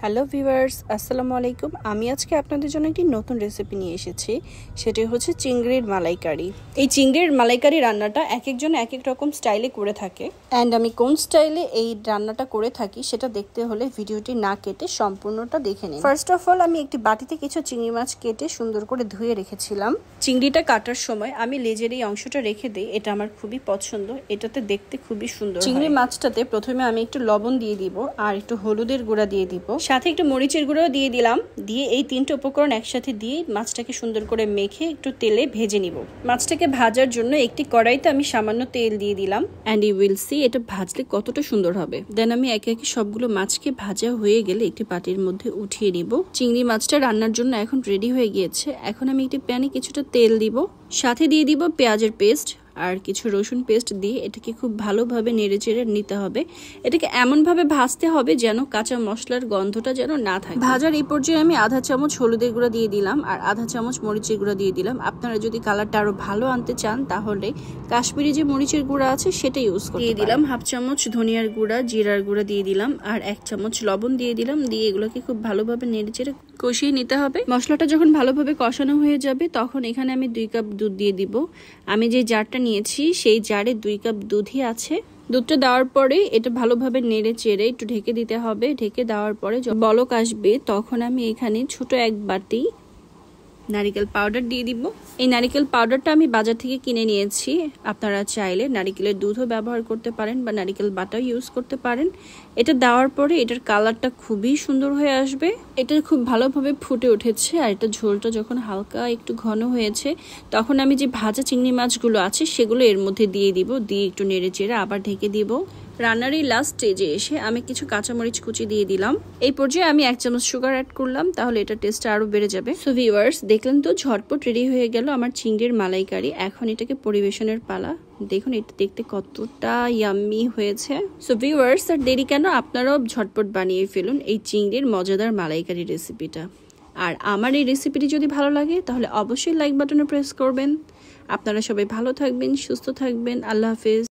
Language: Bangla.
হ্যালো ভিউয়ার্স, আসসালামু আলাইকুম। আমি আজকে আপনাদের জন্য একটি নতুন রেসিপি নিয়ে এসেছি। সেটি হচ্ছে চিংড়ির মালাইকারি। এই চিংড়ির মালাইকারি রান্নাটা এক একজন এক এক রকম স্টাইলে করে থাকে, অ্যান্ড আমি কোন স্টাইলে এই রান্নাটা করে থাকি সেটা দেখতে হলে ভিডিওটি না কেটে সম্পূর্ণটা দেখে নিন। ফার্স্ট অফ অল আমি একটি বাটিতে কিছু চিংড়ি মাছ কেটে সুন্দর করে ধুয়ে রেখেছিলাম। চিংড়িটা কাটার সময় আমি লেজের এই অংশটা রেখে দিই, এটা আমার খুবই পছন্দ, এটাতে দেখতে খুবই সুন্দর। চিংড়ি মাছটাতে প্রথমে আমি একটু লবণ দিয়ে দিব আর একটু হলুদের গুঁড়া দিয়ে দিব, সাথে একটু মরিচের গুঁড়াও দিয়ে দিলাম। দিয়ে এই তিনটে উপকরণ একসাথে দিয়ে মাছটাকে সুন্দর করে মেখে একটু তেলে ভেজে নিব। মাছটাকে ভাজার জন্য একটি কড়াইতে আমি সামান্য তেল দিয়ে দিলাম, অ্যান্ড ইউ উইল সি এটা ভাজলে কতটা সুন্দর হবে। দেন আমি একে একে সবগুলো মাছকে ভাজা হয়ে গেলে একটি বাটির মধ্যে উঠিয়ে নিব। চিংড়ি মাছটা রান্নার জন্য এখন রেডি হয়ে গিয়েছে। এখন আমি একটি প্যানে কিছুটা তেল দিব, সাথে দিয়ে দিব পেঁয়াজের পেস্ট আর কিছু রসুন পেস্ট দিয়ে এটাকে খুব ভালোভাবে নেড়েচেড়ে নিতে হবে। এটাকে এমনভাবে ভাজতে হবে যেন কাঁচা মশলার গন্ধটা যেন না থাকে। ভাজার এই পর্যায়ে আমি আধা চামচ হলুদের গুঁড়া দিয়ে দিলাম আর আধা চামচ মরিচের গুঁড়া দিয়ে দিলাম। আপনারা যদি কালারটা আরো ভালো আনতে চান তাহলে কাশ্মীরি যে মরিচের গুঁড়া আছে সেটা ইউজ করতে পারেন। দিয়ে দিলাম হাফ চামচ ধনিয়ার গুঁড়া, জিরার গুঁড়া দিয়ে দিলাম আর 1 চামচ লবণ দিয়ে দিলাম। দিয়ে এগুলোকে খুব ভালোভাবে নেড়েচেড়ে কষিয়ে নিতে হবে। মশলাটা যখন ভালোভাবে কষানো হয়ে যাবে তখন এখানে আমি 2 কাপ দুধ দিয়ে দিব। আমি যে জারটা নিয়েছি সেই জারে 2 কাপ দুধই আছে। দুধটা দেওয়ার পরে এটা ভালোভাবে নেড়ে চেড়ে একটু ঢেকে দিতে হবে। ঢেকে দেওয়ার পরে বলক আসবে তখন আমি এখানে ছোট 1 বাটি নারিকেল পাউডার দিয়ে দিব। এই নারিকেল পাউডারটা আমি বাজার থেকে কিনে নিয়েছি। আপনারা চাইলে নারিকেলের দুধও ব্যবহার করতে পারেন বা নারিকেল বাটাও ইউজ করতে পারেন। এটা দেওয়ার পরে এটার কালারটা খুবই সুন্দর হয়ে আসবে। এটা খুব ভালোভাবে ফুটে উঠেছে আর এটা ঝোলটা যখন হালকা একটু ঘন হয়েছে তখন আমি যে ভাজা চিংড়ি মাছগুলো আছে সেগুলো এর মধ্যে দিয়ে দিব। দিয়ে একটু নেড়ে চেড়ে আবার ঢেকে দিব। রান্নার এই লাস্ট স্টেজে এসে আমি কিছু কাঁচামরিচ কুচি দিয়ে দিলাম। এই পর্যায়ে আমি 1 চামচ সুগার অ্যাড করলাম, তাহলে এটা টেস্টটা আরো বেড়ে যাবে। সো ভিউয়ার্স, দেখলেন তো ঝটপট রেডি হয়ে গেল আমার চিংড়ির মালাইকারি। এখন এটাকে পরিবেশনের পালা। দেখুন এটা দেখতে কতটা ইয়াম্মি হয়েছে। সো ভিউয়ার্স, আর দেরি কেন, আপনারাও ঝটপট বানিয়ে ফেলুন এই চিংড়ির মজাদার মালাইকারি রেসিপিটা। আর আমার এই রেসিপিটি যদি ভালো লাগে তাহলে অবশ্যই লাইক বাটনে প্রেস করবেন। আপনারা সবাই ভালো থাকবেন, সুস্থ থাকবেন। আল্লাহ হাফেজ।